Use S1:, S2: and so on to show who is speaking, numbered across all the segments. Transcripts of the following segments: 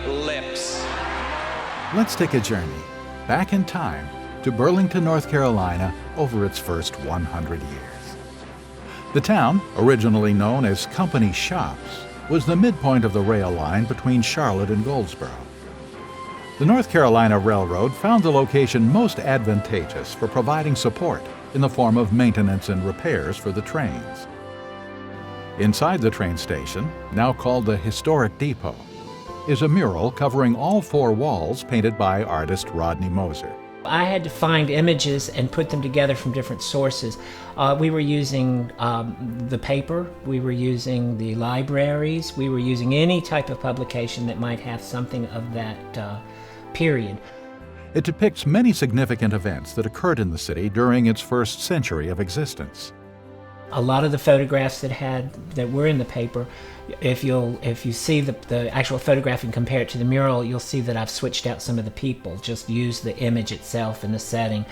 S1: lips.
S2: Let's take a journey back in time to Burlington, North Carolina over its first 100 years. The town, originally known as Company Shops, was the midpoint of the rail line between Charlotte and Goldsboro. The North Carolina Railroad found the location most advantageous for providing support in the form of maintenance and repairs for the trains. Inside the train station, now called the Historic Depot, is a mural covering all four walls painted by artist Rodney Moser.
S3: I had to find images and put them together from different sources. We were using the paper, we were using the libraries, we were using any type of publication that might have something of that period.
S2: It depicts many significant events that occurred in the city during its first century of existence.
S3: A lot of the photographs that were in the paper, if you see the actual photograph and compare it to the mural, you'll see that I've switched out some of the people, just use the image itself and the setting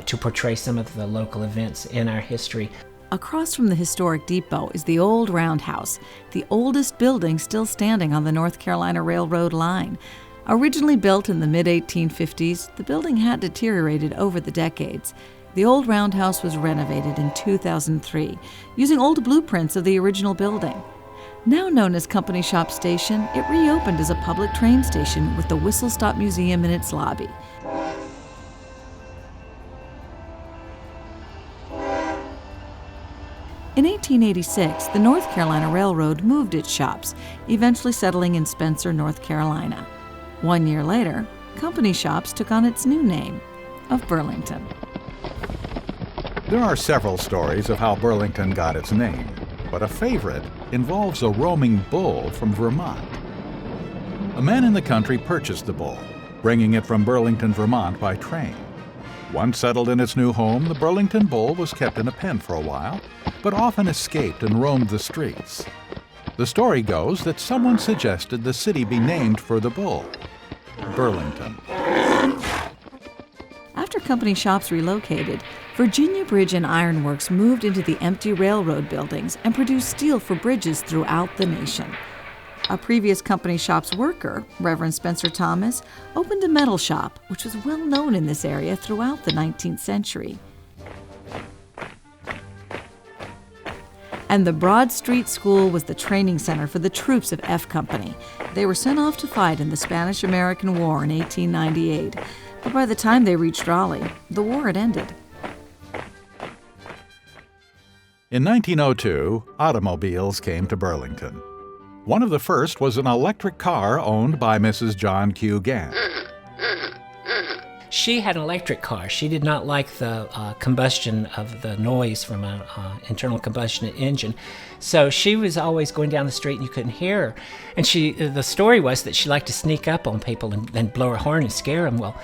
S3: to portray some of the local events in our history.
S4: Across from the Historic Depot is the old Roundhouse, the oldest building still standing on the North Carolina Railroad line. Originally built in the mid-1850s, the building had deteriorated over the decades. The old Roundhouse was renovated in 2003, using old blueprints of the original building. Now known as Company Shop Station, it reopened as a public train station with the Whistle Stop Museum in its lobby. In 1886, the North Carolina Railroad moved its shops, eventually settling in Spencer, North Carolina. 1 year later, Company Shops took on its new name of Burlington.
S2: There are several stories of how Burlington got its name, but a favorite involves a roaming bull from Vermont. A man in the country purchased the bull, bringing it from Burlington, Vermont by train. Once settled in its new home, the Burlington bull was kept in a pen for a while, but often escaped and roamed the streets. The story goes that someone suggested the city be named for the bull, Burlington.
S4: After Company Shops relocated, Virginia Bridge and Iron Works moved into the empty railroad buildings and produced steel for bridges throughout the nation. A previous Company Shops worker, Reverend Spencer Thomas, opened a metal shop, which was well known in this area throughout the 19th century. And the Broad Street School was the training center for the troops of F Company. They were sent off to fight in the Spanish-American War in 1898, but by the time they reached Raleigh, the war had ended.
S2: In 1902, automobiles came to Burlington. One of the first was an electric car owned by Mrs. John Q. Gant.
S3: She had an electric car. She did not like the combustion of the noise from an internal combustion engine. So she was always going down the street and you couldn't hear her. And the story was that she liked to sneak up on people and blow her horn and scare them. Well,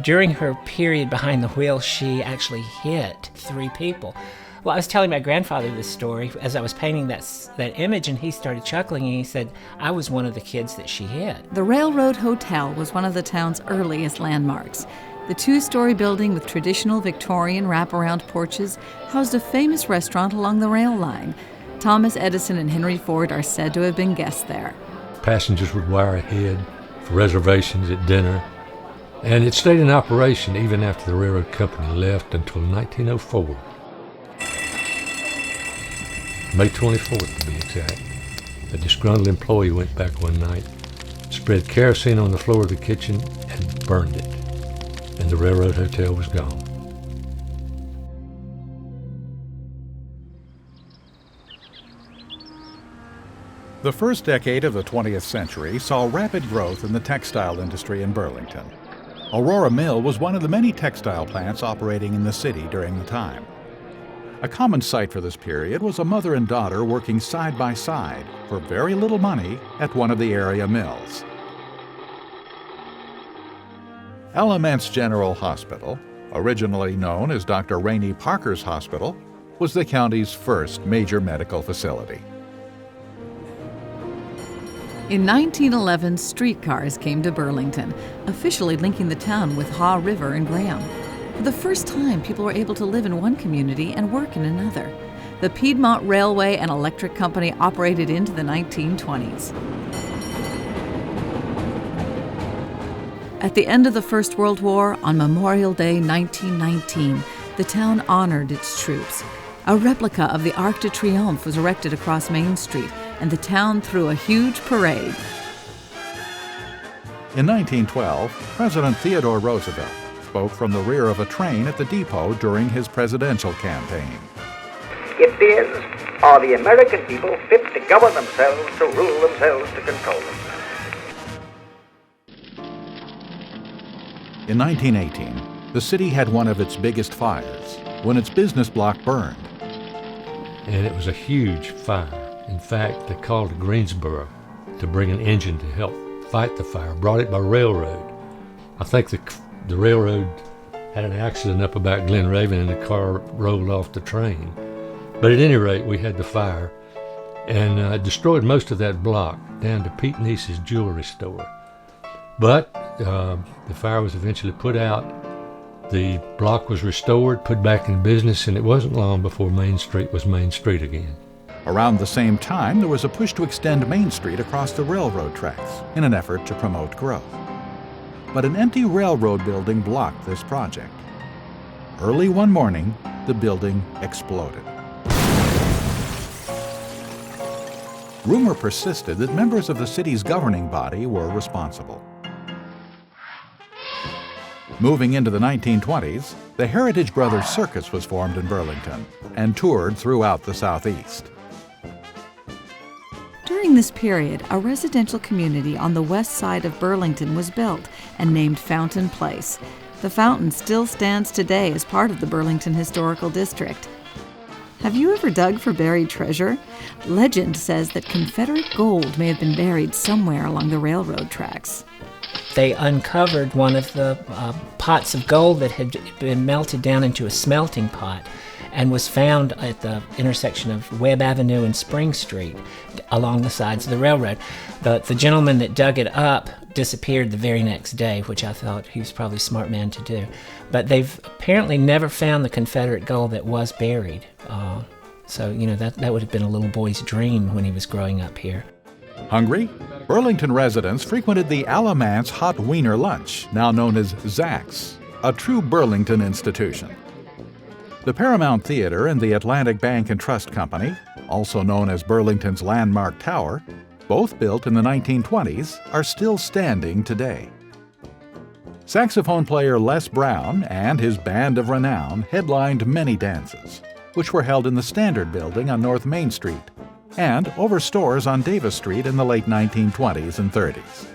S3: during her period behind the wheel, she actually hit 3 people. Well, I was telling my grandfather this story as I was painting that image, and he started chuckling, and he said, I was one of the kids that she hit.
S4: The Railroad Hotel was one of the town's earliest landmarks. The 2-story building with traditional Victorian wraparound porches housed a famous restaurant along the rail line. Thomas Edison and Henry Ford are said to have been guests there.
S5: Passengers would wire ahead for reservations at dinner, and it stayed in operation even after the railroad company left until 1904. May 24th, to be exact. A disgruntled employee went back one night, spread kerosene on the floor of the kitchen, and burned it. And the railroad hotel was gone.
S2: The first decade of the 20th century saw rapid growth in the textile industry in Burlington. Aurora Mill was one of the many textile plants operating in the city during the time. A common sight for this period was a mother and daughter working side by side for very little money at one of the area mills. Alamance General Hospital, originally known as Dr. Rainey Parker's Hospital, was the county's first major medical facility.
S4: In 1911, streetcars came to Burlington, officially linking the town with Haw River and Graham. For the first time, people were able to live in one community and work in another. The Piedmont Railway and Electric Company operated into the 1920s. At the end of the First World War, on Memorial Day 1919, the town honored its troops. A replica of the Arc de Triomphe was erected across Main Street, and the town threw a huge parade.
S2: In 1912, President Theodore Roosevelt spoke from the rear of a train at the depot during his presidential campaign.
S1: It is, are the American people fit to govern themselves, to rule themselves, to control themselves?
S2: In 1918, the city had one of its biggest fires when its business block burned.
S5: And it was a huge fire. In fact, they called Greensboro to bring an engine to help fight the fire, brought it by railroad. I think the railroad had an accident up about Glen Raven and the car rolled off the train. But at any rate, we had the fire and destroyed most of that block down to Pete Neese's jewelry store. But the fire was eventually put out. The block was restored, put back in business, and it wasn't long before Main Street was Main Street again.
S2: Around the same time, there was a push to extend Main Street across the railroad tracks in an effort to promote growth. But an empty railroad building blocked this project. Early one morning, the building exploded. Rumor persisted that members of the city's governing body were responsible. Moving into the 1920s, the Heritage Brothers Circus was formed in Burlington and toured throughout the Southeast.
S4: During this period, a residential community on the west side of Burlington was built and named Fountain Place. The fountain still stands today as part of the Burlington Historical District. Have you ever dug for buried treasure? Legend says that Confederate gold may have been buried somewhere along the railroad tracks.
S3: They uncovered one of the pots of gold that had been melted down into a smelting pot and was found at the intersection of Webb Avenue and Spring Street along the sides of the railroad. The gentleman that dug it up disappeared the very next day, which I thought he was probably a smart man to do. But they've apparently never found the Confederate gold that was buried. So, that would have been a little boy's dream when he was growing up here.
S2: Hungry? Burlington residents frequented the Alamance Hot Wiener Lunch, now known as Zack's, a true Burlington institution. The Paramount Theater and the Atlantic Bank and Trust Company, also known as Burlington's Landmark Tower, both built in the 1920s, are still standing today. Saxophone player Les Brown and his band of renown headlined many dances, which were held in the Standard Building on North Main Street and over stores on Davis Street in the late 1920s and 30s.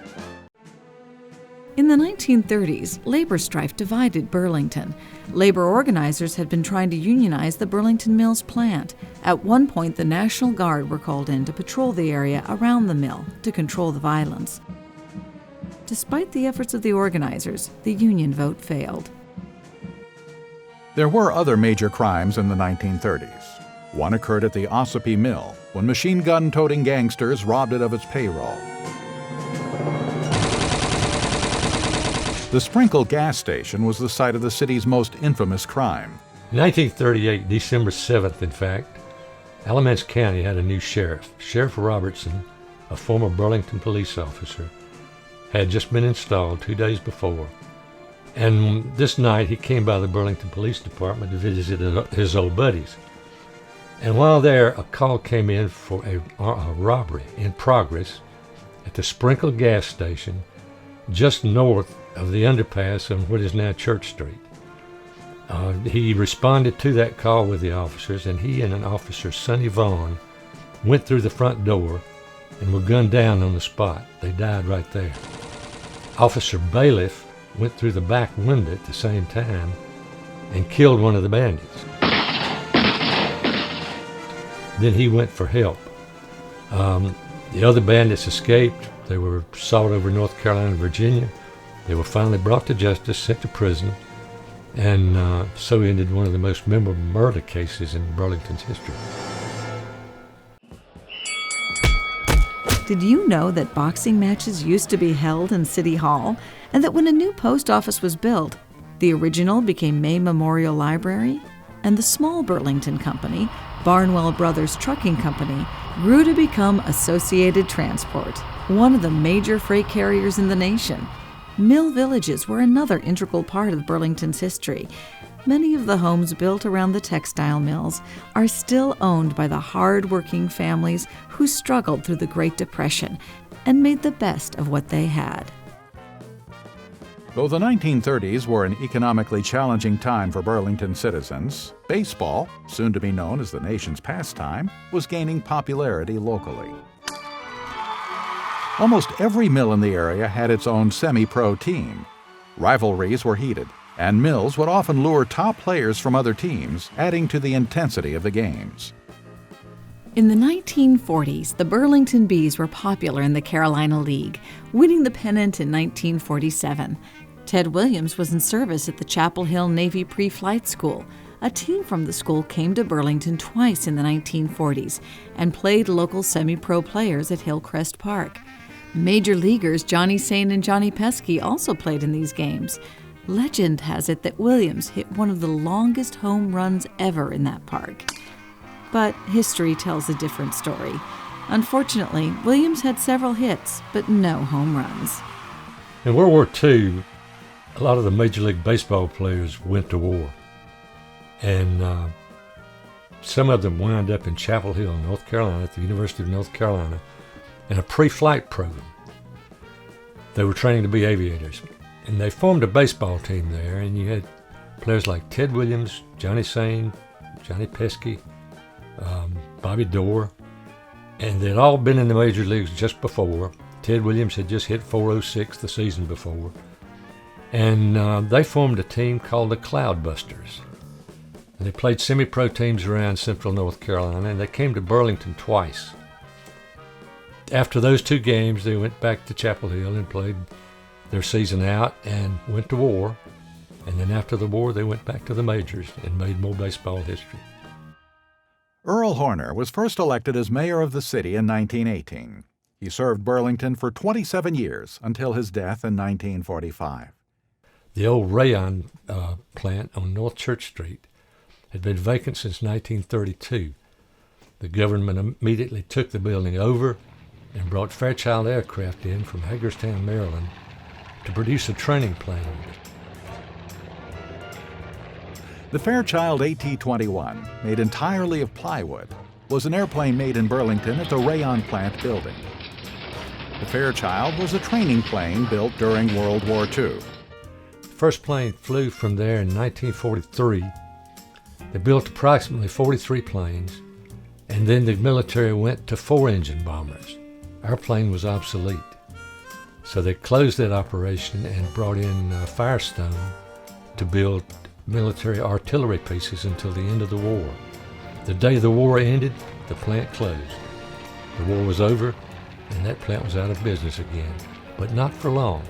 S4: In the 1930s, labor strife divided Burlington. Labor organizers had been trying to unionize the Burlington Mills plant. At one point, the National Guard were called in to patrol the area around the mill to control the violence. Despite the efforts of the organizers, the union vote failed.
S2: There were other major crimes in the 1930s. One occurred at the Ossipee Mill, when machine gun-toting gangsters robbed it of its payroll. The Sprinkle gas station was the site of the city's most infamous crime.
S5: In 1938, December 7th, in fact, Alamance County had a new sheriff. Sheriff Robertson, a former Burlington police officer, had just been installed 2 days before. And this night, he came by the Burlington Police Department to visit his old buddies. And while there, a call came in for a robbery in progress at the Sprinkle gas station just north of the underpass on what is now Church Street. He responded to that call with the officers, and he and an officer, Sonny Vaughn, went through the front door and were gunned down on the spot. They died right there. Officer Bailiff went through the back window at the same time and killed one of the bandits. Then he went for help. The other bandits escaped. They were sought over North Carolina and Virginia. They were finally brought to justice, sent to prison, and so ended one of the most memorable murder cases in Burlington's history.
S4: Did you know that boxing matches used to be held in City Hall, and that when a new post office was built, the original became May Memorial Library, and the small Burlington company, Barnwell Brothers Trucking Company, grew to become Associated Transport, one of the major freight carriers in the nation. Mill villages were another integral part of Burlington's history. Many of the homes built around the textile mills are still owned by the hard-working families who struggled through the Great Depression and made the best of what they had.
S2: Though the 1930s were an economically challenging time for Burlington citizens, baseball, soon to be known as the nation's pastime, was gaining popularity locally. Almost every mill in the area had its own semi-pro team. Rivalries were heated, and mills would often lure top players from other teams, adding to the intensity of the games.
S4: In the 1940s, the Burlington Bees were popular in the Carolina League, winning the pennant in 1947. Ted Williams was in service at the Chapel Hill Navy Pre-Flight School. A team from the school came to Burlington twice in the 1940s and played local semi-pro players at Hillcrest Park. Major leaguers Johnny Sain and Johnny Pesky also played in these games. Legend has it that Williams hit one of the longest home runs ever in that park. But history tells a different story. Unfortunately, Williams had several hits, but no home runs.
S5: In World War II, a lot of the Major League Baseball players went to war. And some of them wound up in Chapel Hill, North Carolina, at the University of North Carolina, in a pre-flight program. They were training to be aviators. And they formed a baseball team there, and you had players like Ted Williams, Johnny Sain, Johnny Pesky, Bobby Dorr, and they'd all been in the major leagues just before. Ted Williams had just hit .406 the season before. And they formed a team called the Cloudbusters. And they played semi-pro teams around central North Carolina, and they came to Burlington twice. After those two games, they went back to Chapel Hill and played their season out and went to war. And then after the war, they went back to the majors and made more baseball history.
S2: Earl Horner was first elected as mayor of the city in 1918. He served Burlington for 27 years until his death in 1945.
S5: The old rayon plant on North Church Street had been vacant since 1932. The government immediately took the building over and brought Fairchild Aircraft in from Hagerstown, Maryland, to produce a training plane.
S2: The Fairchild AT-21, made entirely of plywood, was an airplane made in Burlington at the Rayon plant building. The Fairchild was a training plane built during World War II.
S5: The first plane flew from there in 1943. They built approximately 43 planes, and then the military went to 4-engine bombers. Our plane was obsolete. So they closed that operation and brought in Firestone to build military artillery pieces until the end of the war. The day the war ended, the plant closed. The war was over, and that plant was out of business again. But not for long.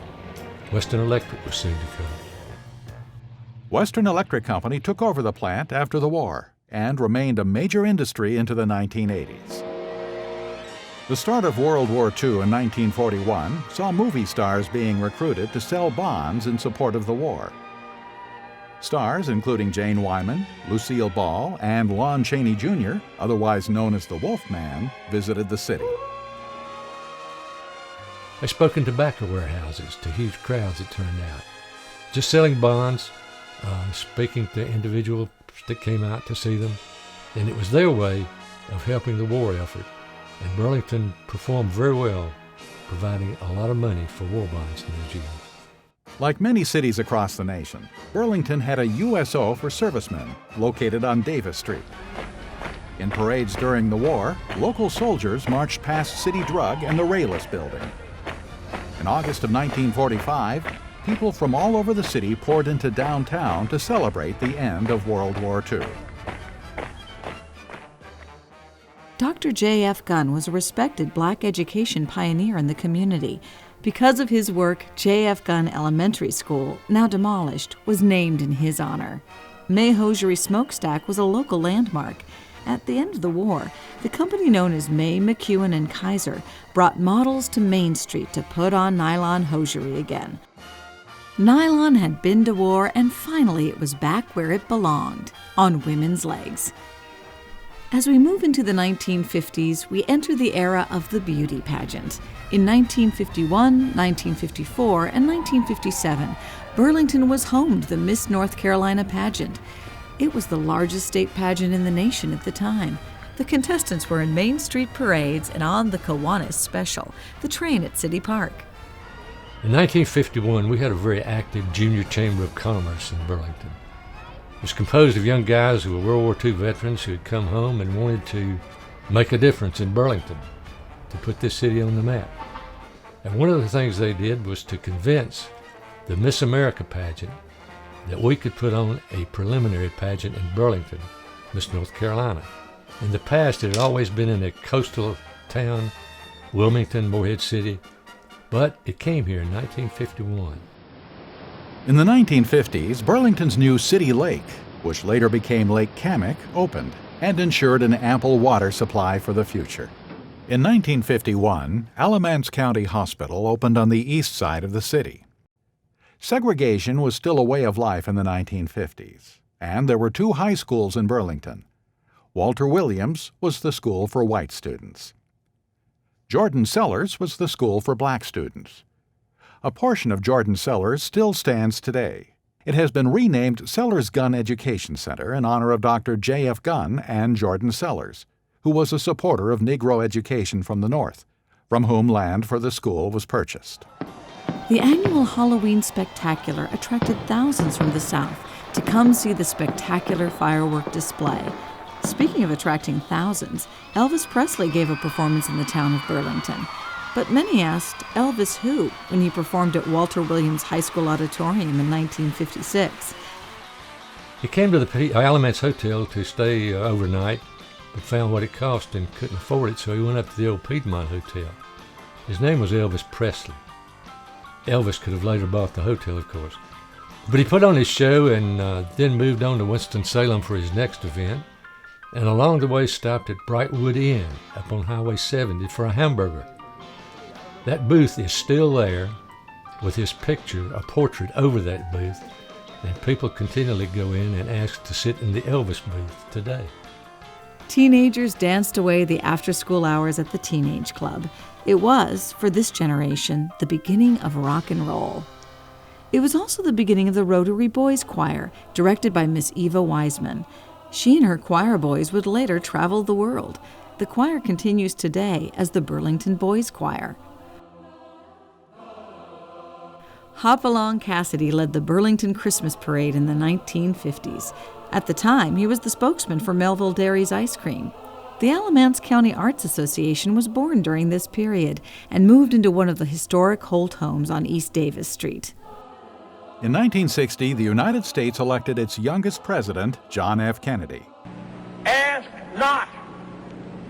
S5: Western Electric was soon to come.
S2: Western Electric Company took over the plant after the war and remained a major industry into the 1980s. The start of World War II in 1941 saw movie stars being recruited to sell bonds in support of the war. Stars including Jane Wyman, Lucille Ball, and Lon Chaney Jr., otherwise known as the Wolfman, visited the city.
S5: They spoke in tobacco warehouses to huge crowds, it turned out. Just selling bonds, speaking to individuals that came out to see them, and it was their way of helping the war effort. And Burlington performed very well, providing a lot of money for war bonds in those years.
S2: Like many cities across the nation, Burlington had a USO for servicemen located on Davis Street. In parades during the war, local soldiers marched past City Drug and the Rayless Building. In August of 1945, people from all over the city poured into downtown to celebrate the end of World War II.
S4: Dr. J.F. Gunn was a respected black education pioneer in the community. Because of his work, J.F. Gunn Elementary School, now demolished, was named in his honor. May Hosiery Smokestack was a local landmark. At the end of the war, the company known as May, McEwen, and Kaiser brought models to Main Street to put on nylon hosiery again. Nylon had been to war, and finally it was back where it belonged, on women's legs. As we move into the 1950s, we enter the era of the beauty pageant. In 1951, 1954, and 1957, Burlington was home to the Miss North Carolina pageant. It was the largest state pageant in the nation at the time. The contestants were in Main Street parades and on the Kiwanis Special, the train at City Park.
S5: In 1951, we had a very active Junior Chamber of Commerce in Burlington. It was composed of young guys who were World War II veterans who had come home and wanted to make a difference in Burlington, to put this city on the map. And one of the things they did was to convince the Miss America pageant that we could put on a preliminary pageant in Burlington, Miss North Carolina. In the past, it had always been in a coastal town, Wilmington, Morehead City, but it came here in 1951.
S2: In the 1950s, Burlington's new City Lake, which later became Lake Kamek, opened and ensured an ample water supply for the future. In 1951, Alamance County Hospital opened on the east side of the city. Segregation was still a way of life in the 1950s, and there were two high schools in Burlington. Walter Williams was the school for white students. Jordan Sellers was the school for black students. A portion of Jordan Sellers still stands today. It has been renamed Sellers Gunn Education Center in honor of Dr. J.F. Gunn and Jordan Sellers, who was a supporter of Negro education from the North, from whom land for the school was purchased.
S4: The annual Halloween Spectacular attracted thousands from the South to come see the spectacular firework display. Speaking of attracting thousands, Elvis Presley gave a performance in the town of Burlington. But many asked Elvis who when he performed at Walter Williams High School Auditorium in 1956.
S5: He came to the Alamance Hotel to stay overnight, but found what it cost and couldn't afford it, so he went up to the old Piedmont Hotel. His name was Elvis Presley. Elvis could have later bought the hotel, of course. But he put on his show and then moved on to Winston-Salem for his next event, and along the way stopped at Brightwood Inn up on Highway 70 for a hamburger. That booth is still there with his picture, a portrait over that booth, and people continually go in and ask to sit in the Elvis booth today.
S4: Teenagers danced away the after-school hours at the Teenage Club. It was, for this generation, the beginning of rock and roll. It was also the beginning of the Rotary Boys Choir, directed by Miss Eva Wiseman. She and her choir boys would later travel the world. The choir continues today as the Burlington Boys Choir. Hopalong Cassidy led the Burlington Christmas Parade in the 1950s. At the time, he was the spokesman for Melville Dairies Ice Cream. The Alamance County Arts Association was born during this period and moved into one of the historic Holt homes on East Davis Street.
S2: In 1960, the United States elected its youngest president, John F. Kennedy.
S6: Ask not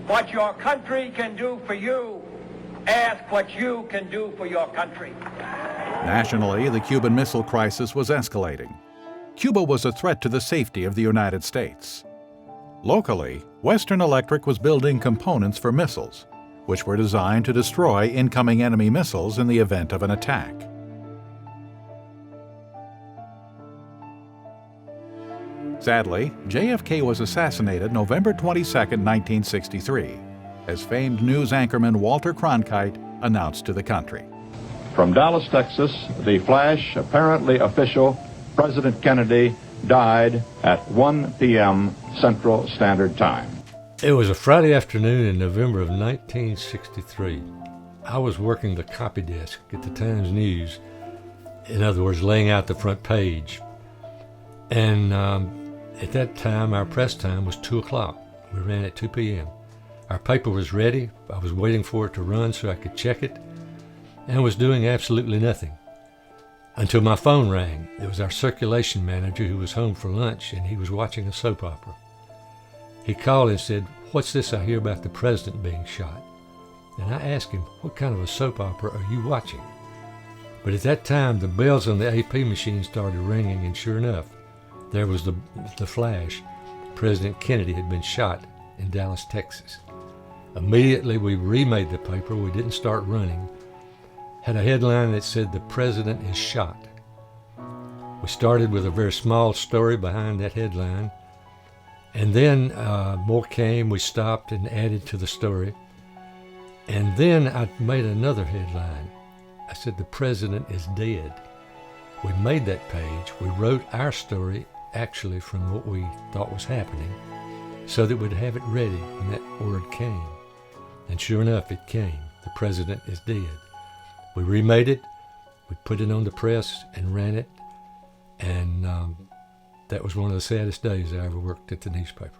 S6: what your country can do for you. Ask what you can do for your country.
S2: Nationally, the Cuban Missile Crisis was escalating. Cuba was a threat to the safety of the United States. Locally, Western Electric was building components for missiles, which were designed to destroy incoming enemy missiles in the event of an attack. Sadly, JFK was assassinated November 22, 1963, as famed news anchorman Walter Cronkite announced to the country.
S7: From Dallas, Texas, the flash, apparently official, President Kennedy died at 1 p.m. Central Standard Time.
S5: It was a Friday afternoon in November of 1963. I was working the copy desk at the Times News, in other words, laying out the front page. And at that time, our press time was 2 o'clock. We ran at 2 p.m. Our paper was ready. I was waiting for it to run so I could check it, and was doing absolutely nothing until my phone rang. It was our circulation manager who was home for lunch, and he was watching a soap opera. He called and said, "What's this I hear about the president being shot?" And I asked him, "What kind of a soap opera are you watching?" But at that time, the bells on the AP machine started ringing, and sure enough, there was the flash. President Kennedy had been shot in Dallas, Texas. Immediately, we remade the paper. We didn't start running. Had a headline that said, "The President is shot." We started with a very small story behind that headline, And then more came. We stopped and added to the story. And then I made another headline. I said, "The president is dead." We made that page. We wrote our story actually from what we thought was happening so that we'd have it ready when that word came. And sure enough, it came. The president is dead. We remade it. We put it on the press and ran it. And that was one of the saddest days I ever worked at the newspaper.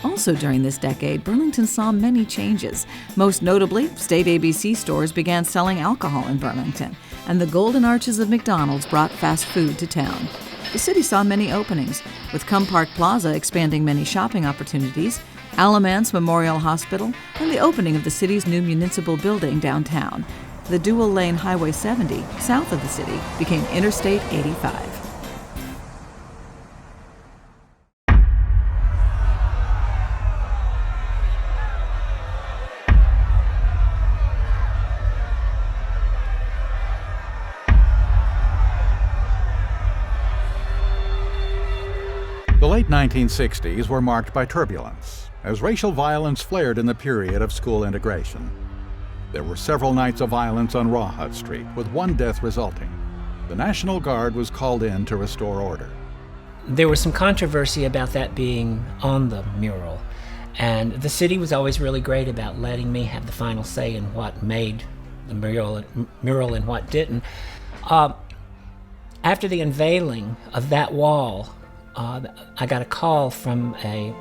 S4: Also during this decade, Burlington saw many changes. Most notably, state ABC stores began selling alcohol in Burlington, and the golden arches of McDonald's brought fast food to town. The city saw many openings, with Park Plaza expanding many shopping opportunities, Alamance Memorial Hospital, and the opening of the city's new municipal building downtown. The dual-lane Highway 70, south of the city, became Interstate 85.
S2: The late 1960s were marked by turbulence, as racial violence flared in the period of school integration. There were several nights of violence on Rawhut Street, with one death resulting. The National Guard was called in to restore order.
S3: There was some controversy about that being on the mural, and the city was always really great about letting me have the final say in what made the mural and what didn't. After the unveiling of that wall, I got a call from a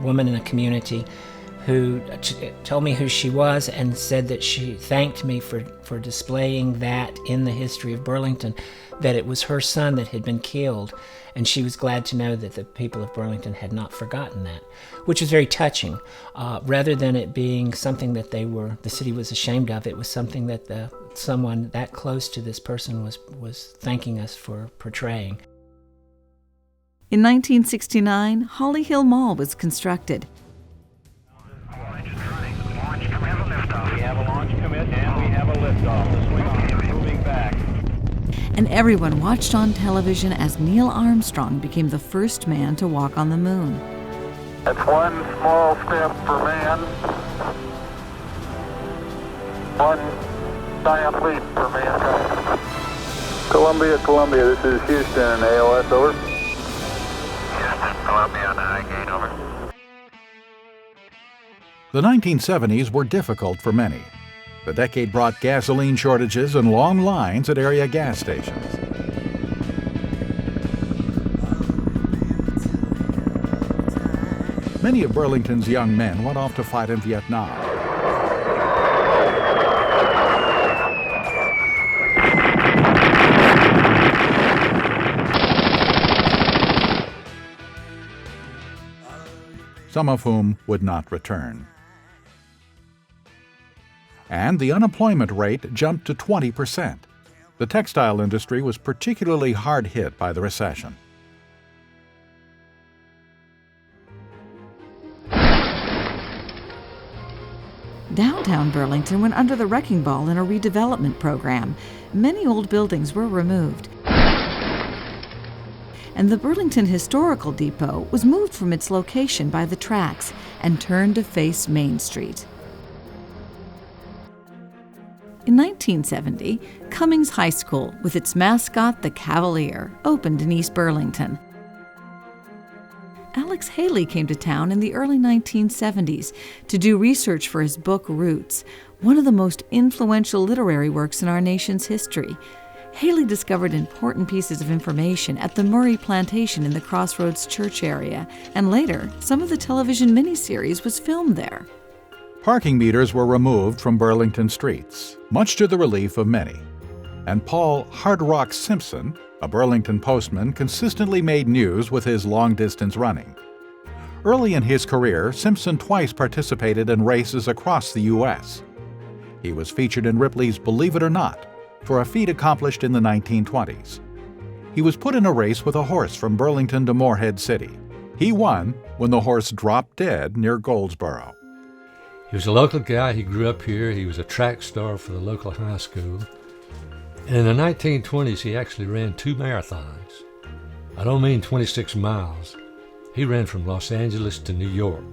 S3: woman in a community who told me who she was and said that she thanked me for displaying that in the history of Burlington, that it was her son that had been killed, and she was glad to know that the people of Burlington had not forgotten that, which was very touching. Rather than it being something that the city was ashamed of, it was something that someone that close to this person was thanking us for portraying.
S4: In 1969, Holly Hill Mall was constructed.
S6: Launch commit, liftoff. We have a launch commit and we have a liftoff. The swing arm moving back.
S4: And everyone watched on television as Neil Armstrong became the first man to walk on the moon.
S8: That's one small step for man, one giant leap for mankind. Columbia, this is Houston, AOS, over.
S6: Columbia on the high gate, over.
S2: The 1970s were difficult for many. The decade brought gasoline shortages and long lines at area gas stations. Many of Burlington's young men went off to fight in Vietnam. Some of whom would not return. And the unemployment rate jumped to 20%. The textile industry was particularly hard hit by the recession.
S4: Downtown Burlington went under the wrecking ball in a redevelopment program. Many old buildings were removed. And the Burlington Historical Depot was moved from its location by the tracks and turned to face Main Street. In 1970, Cummings High School, with its mascot, the Cavalier, opened in East Burlington. Alex Haley came to town in the early 1970s to do research for his book Roots, one of the most influential literary works in our nation's history. Haley discovered important pieces of information at the Murray Plantation in the Crossroads Church area, and later, some of the television miniseries was filmed there.
S2: Parking meters were removed from Burlington streets, much to the relief of many. And Paul Hard Rock Simpson, a Burlington postman, consistently made news with his long-distance running. Early in his career, Simpson twice participated in races across the U.S. He was featured in Ripley's Believe It or Not, for a feat accomplished in the 1920s. He was put in a race with a horse from Burlington to Morehead City. He won when the horse dropped dead near Goldsboro.
S5: He was a local guy. He grew up here. He was a track star for the local high school. And in the 1920s, he actually ran 2 marathons. I don't mean 26 miles. He ran from Los Angeles to New York.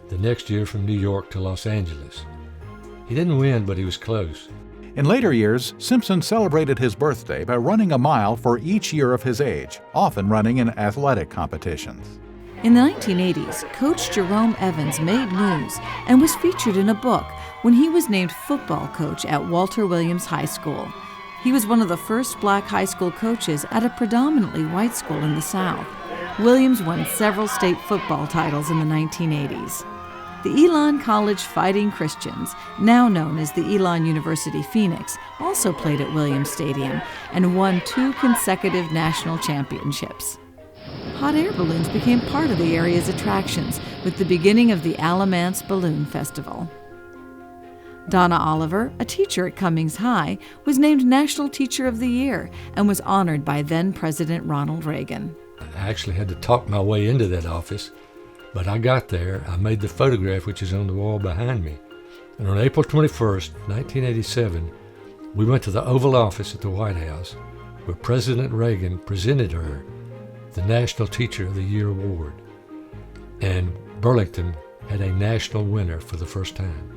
S5: The next year from New York to Los Angeles. He didn't win, but he was close.
S2: In later years, Simpson celebrated his birthday by running a mile for each year of his age, often running in athletic competitions.
S4: In the 1980s, Coach Jerome Evans made news and was featured in a book when he was named football coach at Walter Williams High School. He was one of the first black high school coaches at a predominantly white school in the South. Williams won several state football titles in the 1980s. The Elon College Fighting Christians, now known as the Elon University Phoenix, also played at Williams Stadium and won 2 consecutive national championships. Hot air balloons became part of the area's attractions with the beginning of the Alamance Balloon Festival. Donna Oliver, a teacher at Cummings High, was named National Teacher of the Year and was honored by then-President Ronald Reagan.
S5: I actually had to talk my way into that office, but I got there. I made the photograph, which is on the wall behind me. And on April 21st, 1987, we went to the Oval Office at the White House, where President Reagan presented her the National Teacher of the Year award. And Burlington had a national winner for the first time.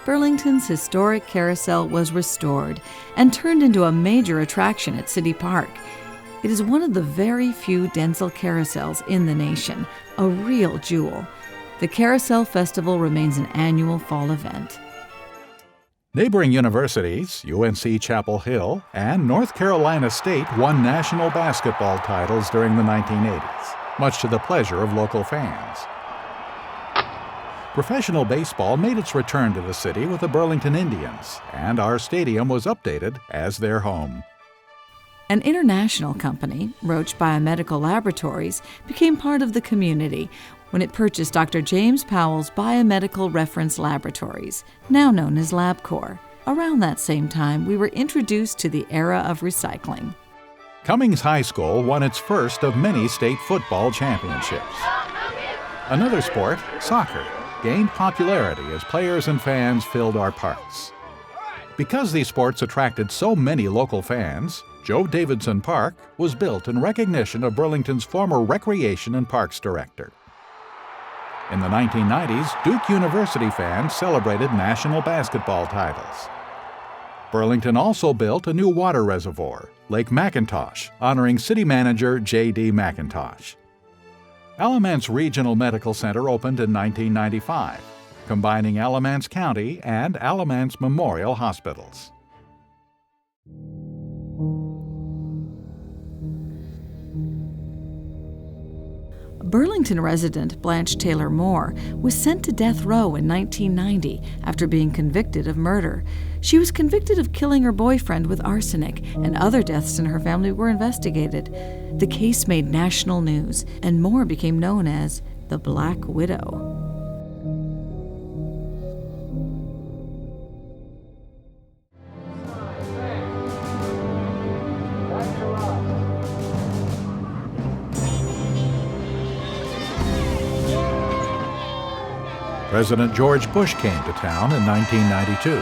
S4: Burlington's historic carousel was restored and turned into a major attraction at City Park. It is one of the very few Denzel carousels in the nation, a real jewel. The Carousel Festival remains an annual fall event.
S2: Neighboring universities, UNC Chapel Hill and North Carolina State, won national basketball titles during the 1980s, much to the pleasure of local fans. Professional baseball made its return to the city with the Burlington Indians, and our stadium was updated as their home.
S4: An international company, Roche Biomedical Laboratories, became part of the community when it purchased Dr. James Powell's Biomedical Reference Laboratories, now known as LabCorp. Around that same time, we were introduced to the era of recycling.
S2: Cummings High School won its first of many state football championships. Another sport, soccer, gained popularity as players and fans filled our parks. Because these sports attracted so many local fans, Joe Davidson Park was built in recognition of Burlington's former Recreation and Parks Director. In the 1990s, Duke University fans celebrated national basketball titles. Burlington also built a new water reservoir, Lake McIntosh, honoring city manager J.D. McIntosh. Alamance Regional Medical Center opened in 1995, combining Alamance County and Alamance Memorial Hospitals.
S4: Burlington resident Blanche Taylor Moore was sent to death row in 1990 after being convicted of murder. She was convicted of killing her boyfriend with arsenic, and other deaths in her family were investigated. The case made national news, and Moore became known as the Black Widow.
S2: President George Bush came to town in 1992.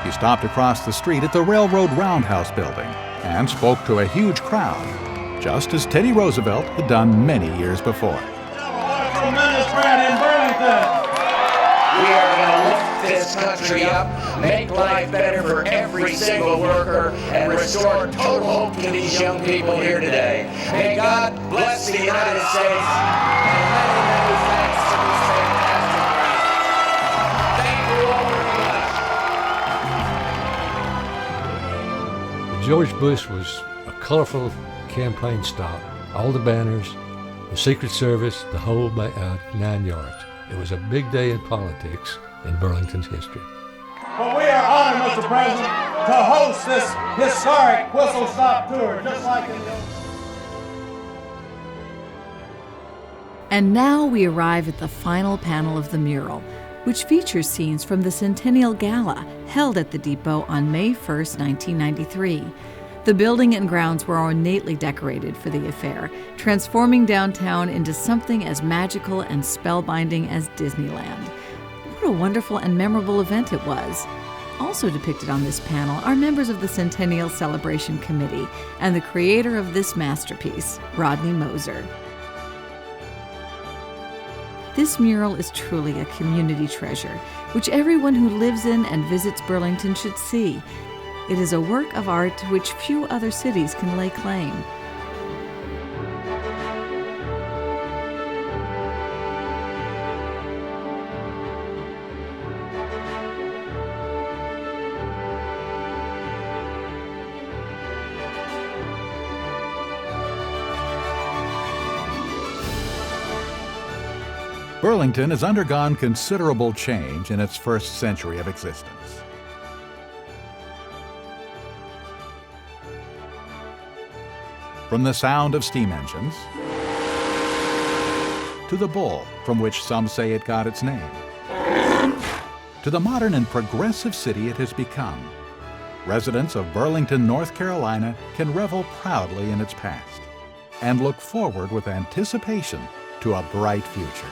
S2: He stopped across the street at the Railroad Roundhouse building and spoke to a huge crowd, just as Teddy Roosevelt had done many years before.
S6: Tremendous crowd in Burlington.
S9: We are going to lift this country up, make life better for every single worker, and restore total hope to these young people here today. May God bless the United States, and many, many thanks to this fantastic crowd. Thank you all very much.
S5: George Bush was a colorful campaign stop. All the banners, the Secret Service, the whole 9 yards. It was a big day in politics in Burlington's history.
S6: Well, we are honored, Mr. President, to host this historic whistle-stop tour, just like in the...
S4: And now we arrive at the final panel of the mural, which features scenes from the Centennial Gala held at the Depot on May 1st, 1993. The building and grounds were ornately decorated for the affair, transforming downtown into something as magical and spellbinding as Disneyland. What a wonderful and memorable event it was. Also depicted on this panel are members of the Centennial Celebration Committee and the creator of this masterpiece, Rodney Moser. This mural is truly a community treasure, which everyone who lives in and visits Burlington should see. It is a work of art to which few other cities can lay claim.
S2: Burlington has undergone considerable change in its first century of existence. From the sound of steam engines to the bull, from which some say it got its name, to the modern and progressive city it has become, residents of Burlington, North Carolina can revel proudly in its past and look forward with anticipation to a bright future.